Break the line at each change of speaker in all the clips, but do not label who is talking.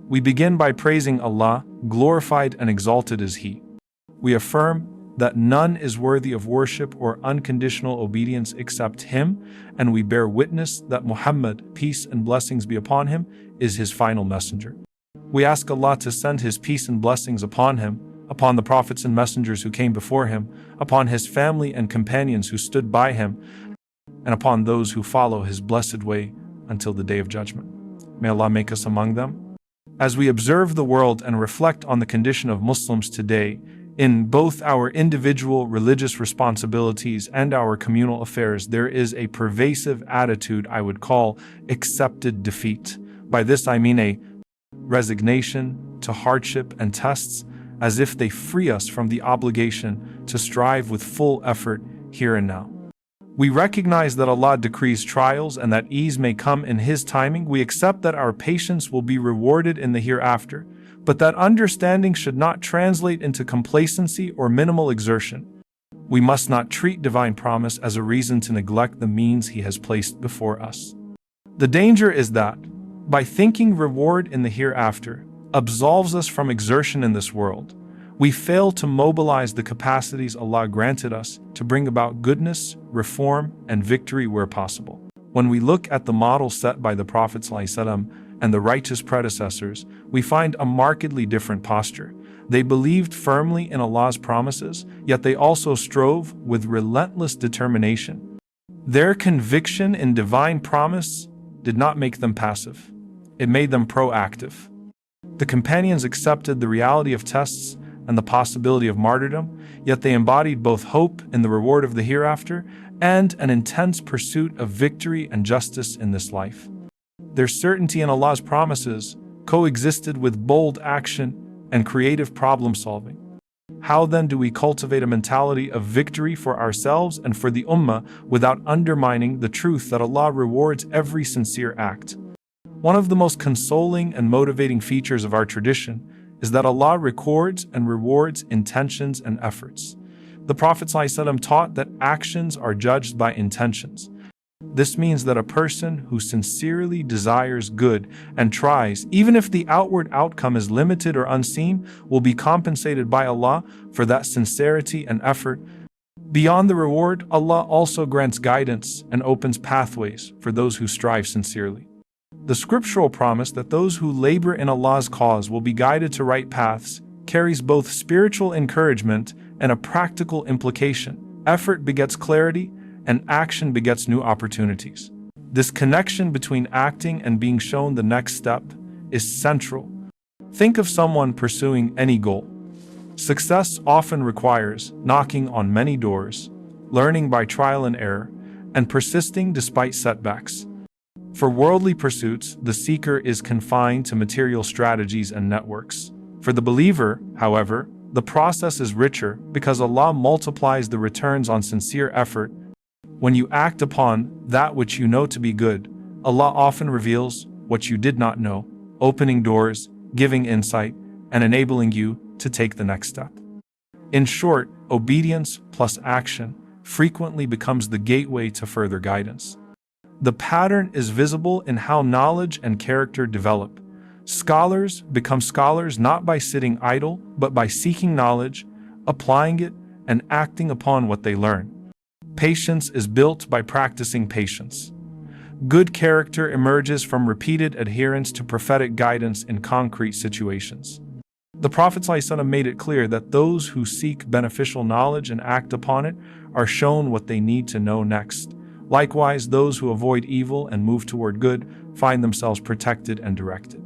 We begin by praising Allah, glorified and exalted is He. We affirm that none is worthy of worship or unconditional obedience except Him, and we bear witness that Muhammad, peace and blessings be upon him, is His final messenger. We ask Allah to send His peace and blessings upon him, upon the prophets and messengers who came before him, upon his family and companions who stood by him, and upon those who follow his blessed way until the day of judgment. May Allah make us among them. As we observe the world and reflect on the condition of Muslims today, in both our individual religious responsibilities and our communal affairs, there is a pervasive attitude I would call accepted defeat. By this I mean a resignation to hardship and tests, as if they free us from the obligation to strive with full effort here and now. We recognize that Allah decrees trials and that ease may come in His timing. We accept that our patience will be rewarded in the hereafter, but that understanding should not translate into complacency or minimal exertion. We must not treat divine promise as a reason to neglect the means He has placed before us. The danger is that, by thinking reward in the hereafter absolves us from exertion in this world, we fail to mobilize the capacities Allah granted us to bring about goodness, reform, and victory where possible. When we look at the model set by the Prophet ﷺ and the righteous predecessors, we find a markedly different posture. They believed firmly in Allah's promises, yet they also strove with relentless determination. Their conviction in divine promise did not make them passive. It made them proactive. The companions accepted the reality of tests and the possibility of martyrdom, yet they embodied both hope in the reward of the hereafter and an intense pursuit of victory and justice in this life. Their certainty in Allah's promises coexisted with bold action and creative problem solving. How then do we cultivate a mentality of victory for ourselves and for the Ummah without undermining the truth that Allah rewards every sincere act? One of the most consoling and motivating features of our tradition is that Allah records and rewards intentions and efforts. The Prophet ﷺ taught that actions are judged by intentions. This means that a person who sincerely desires good and tries, even if the outward outcome is limited or unseen, will be compensated by Allah for that sincerity and effort. Beyond the reward, Allah also grants guidance and opens pathways for those who strive sincerely. The scriptural promise that those who labor in Allah's cause will be guided to right paths carries both spiritual encouragement and a practical implication. Effort begets clarity, and action begets new opportunities. This connection between acting and being shown the next step is central. Think of someone pursuing any goal. Success often requires knocking on many doors, learning by trial and error, and persisting despite setbacks. For worldly pursuits, the seeker is confined to material strategies and networks. For the believer, however, the process is richer because Allah multiplies the returns on sincere effort. When you act upon that which you know to be good, Allah often reveals what you did not know, opening doors, giving insight, and enabling you to take the next step. In short, obedience plus action frequently becomes the gateway to further guidance. The pattern is visible in how knowledge and character develop. Scholars become scholars not by sitting idle, but by seeking knowledge, applying it, and acting upon what they learn. Patience is built by practicing patience. Good character emerges from repeated adherence to prophetic guidance in concrete situations. The Prophet ﷺ made it clear that those who seek beneficial knowledge and act upon it are shown what they need to know next. Likewise, those who avoid evil and move toward good find themselves protected and directed.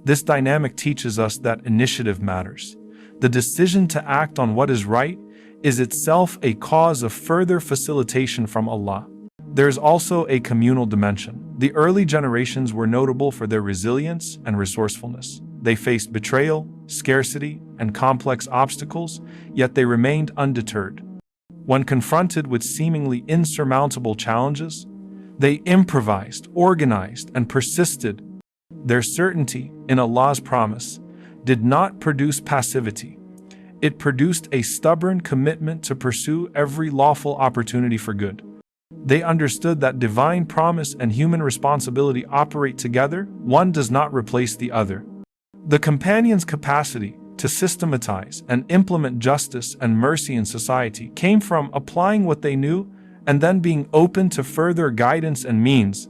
This dynamic teaches us that initiative matters. The decision to act on what is right is itself a cause of further facilitation from Allah. There is also a communal dimension. The early generations were notable for their resilience and resourcefulness. They faced betrayal, scarcity, and complex obstacles, yet they remained undeterred. When confronted with seemingly insurmountable challenges, they improvised, organized, and persisted. Their certainty in Allah's promise did not produce passivity. It produced a stubborn commitment to pursue every lawful opportunity for good. They understood that divine promise and human responsibility operate together. One does not replace the other. The companions' capacity to systematize and implement justice and mercy in society came from applying what they knew and then being open to further guidance and means.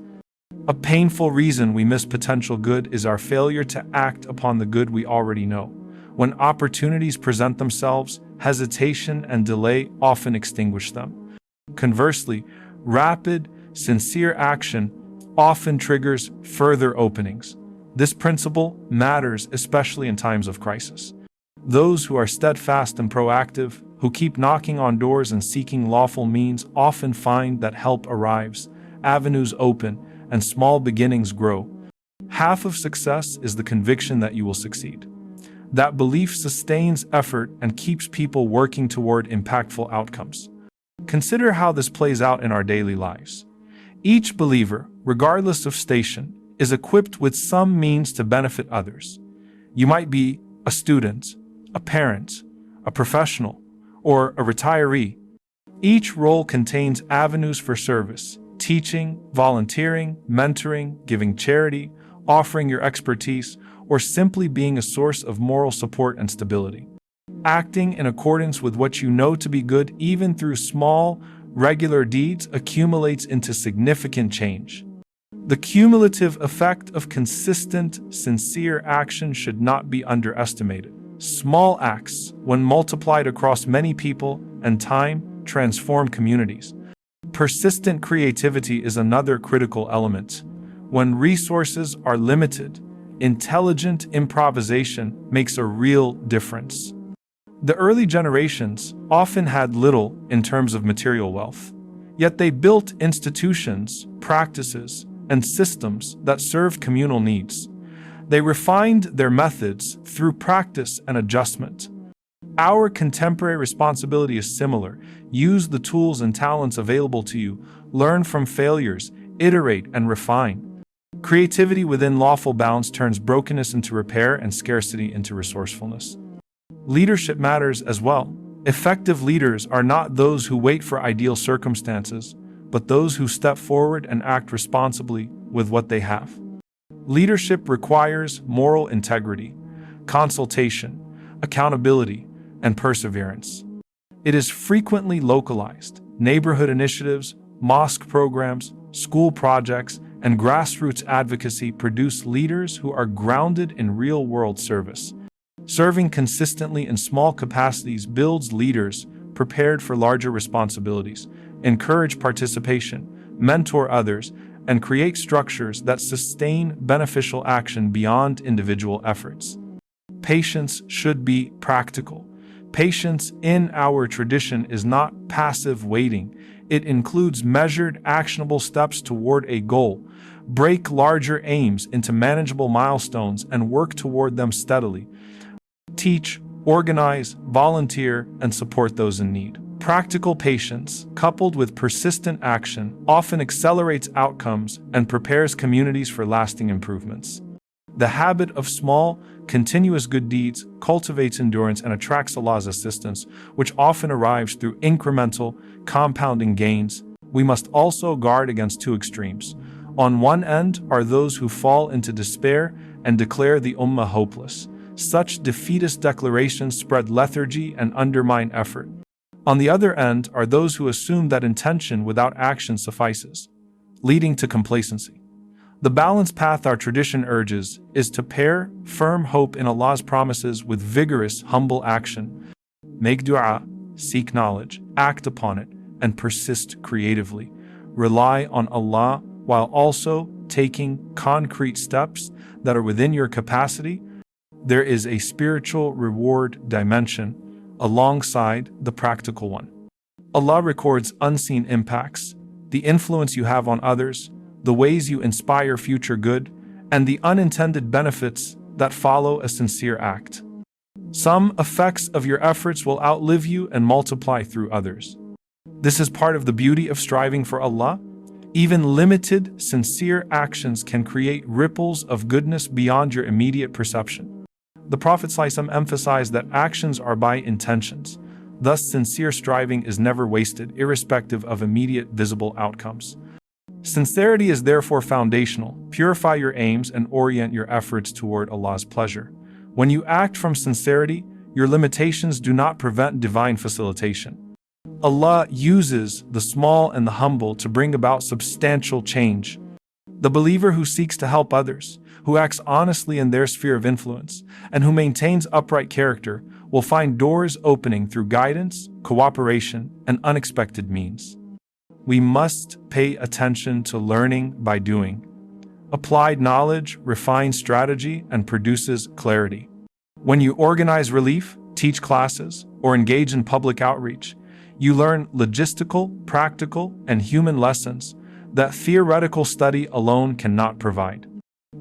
A painful reason we miss potential good is our failure to act upon the good we already know. When opportunities present themselves, hesitation and delay often extinguish them. Conversely, rapid, sincere action often triggers further openings. This principle matters especially in times of crisis. Those who are steadfast and proactive, who keep knocking on doors and seeking lawful means, often find that help arrives, avenues open, and small beginnings grow. Half of success is the conviction that you will succeed. That belief sustains effort and keeps people working toward impactful outcomes. Consider how this plays out in our daily lives. Each believer, regardless of station, is equipped with some means to benefit others. You might be a student, a parent, a professional, or a retiree. Each role contains avenues for service: teaching, volunteering, mentoring, giving charity, offering your expertise, or simply being a source of moral support and stability. Acting in accordance with what you know to be good, even through small, regular deeds, accumulates into significant change. The cumulative effect of consistent, sincere action should not be underestimated. Small acts, when multiplied across many people and time, transform communities. Persistent creativity is another critical element. When resources are limited, intelligent improvisation makes a real difference. The early generations often had little in terms of material wealth, yet they built institutions, practices, and systems that served communal needs. They refined their methods through practice and adjustment. Our contemporary responsibility is similar. Use the tools and talents available to you, learn from failures, iterate and refine. Creativity within lawful bounds turns brokenness into repair and scarcity into resourcefulness. Leadership matters as well. Effective leaders are not those who wait for ideal circumstances, but those who step forward and act responsibly with what they have. Leadership requires moral integrity, consultation, accountability, and perseverance. It is frequently localized. Neighborhood initiatives, mosque programs, school projects, and grassroots advocacy produce leaders who are grounded in real-world service. Serving consistently in small capacities builds leaders prepared for larger responsibilities. Encourage participation, mentor others, and create structures that sustain beneficial action beyond individual efforts. Patience should be practical. Patience in our tradition is not passive waiting. It includes measured, actionable steps toward a goal. Break larger aims into manageable milestones and work toward them steadily. Teach, organize, volunteer, and support those in need. Practical patience, coupled with persistent action, often accelerates outcomes and prepares communities for lasting improvements. The habit of small, continuous good deeds cultivates endurance and attracts Allah's assistance, which often arrives through incremental, compounding gains. We must also guard against two extremes. On one end are those who fall into despair and declare the Ummah hopeless. Such defeatist declarations spread lethargy and undermine effort. On the other end are those who assume that intention without action suffices, leading to complacency. The balanced path our tradition urges is to pair firm hope in Allah's promises with vigorous, humble action. Make dua, seek knowledge, act upon it, and persist creatively. Rely on Allah while also taking concrete steps that are within your capacity. There is a spiritual reward dimension alongside the practical one. Allah records unseen impacts, the influence you have on others, the ways you inspire future good, and the unintended benefits that follow a sincere act. Some effects of your efforts will outlive you and multiply through others. This is part of the beauty of striving for Allah. Even limited, sincere actions can create ripples of goodness beyond your immediate perception. The Prophet ﷺ emphasized that actions are by intentions. Thus, sincere striving is never wasted, irrespective of immediate visible outcomes. Sincerity is therefore foundational. Purify your aims and orient your efforts toward Allah's pleasure. When you act from sincerity, your limitations do not prevent divine facilitation. Allah uses the small and the humble to bring about substantial change. The believer who seeks to help others, who acts honestly in their sphere of influence, and who maintains upright character will find doors opening through guidance, cooperation, and unexpected means. We must pay attention to learning by doing. Applied knowledge refines strategy and produces clarity. When you organize relief, teach classes, or engage in public outreach, you learn logistical, practical, and human lessons that theoretical study alone cannot provide.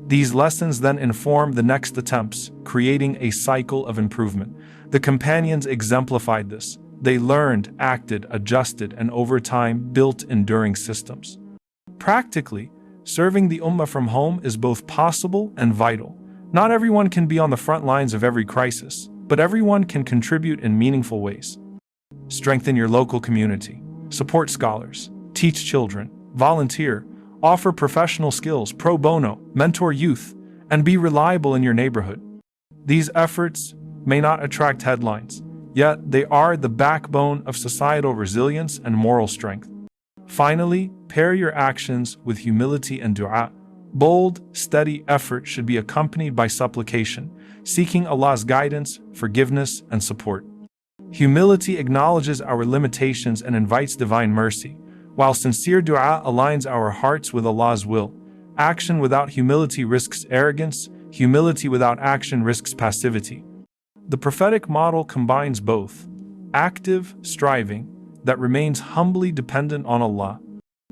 These lessons then inform the next attempts, creating a cycle of improvement. The companions exemplified this. They learned, acted, adjusted, and over time built enduring systems. Practically, serving the Ummah from home is both possible and vital. Not everyone can be on the front lines of every crisis, but everyone can contribute in meaningful ways. Strengthen your local community. Support scholars. Teach children. Volunteer. Offer professional skills pro bono. Mentor youth. And be reliable in your neighborhood. These efforts may not attract headlines, yet they are the backbone of societal resilience and moral strength. Finally, pair your actions with humility and dua. Bold, steady effort should be accompanied by supplication, seeking Allah's guidance, forgiveness, and support. Humility acknowledges our limitations and invites divine mercy, while sincere dua aligns our hearts with Allah's will. Action without humility risks arrogance, humility without action risks passivity. The prophetic model combines both: active striving that remains humbly dependent on Allah.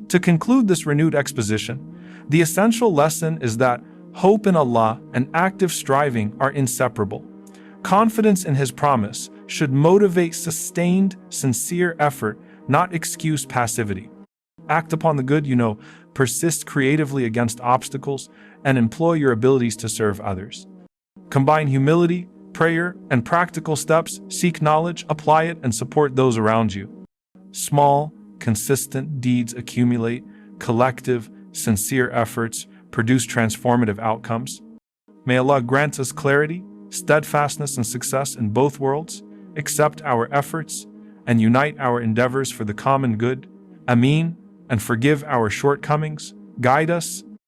To conclude this renewed exposition, the essential lesson is that hope in Allah and active striving are inseparable. Confidence in His promise should motivate sustained, sincere effort, not excuse passivity. Act upon the good you know, persist creatively against obstacles, and employ your abilities to serve others. Combine humility, prayer, and practical steps, seek knowledge, apply it, and support those around you. Small, consistent deeds accumulate, collective, sincere efforts produce transformative outcomes. May Allah grant us clarity, steadfastness, and success in both worlds, accept our efforts, and unite our endeavors for the common good. Ameen, and forgive our shortcomings, guide us,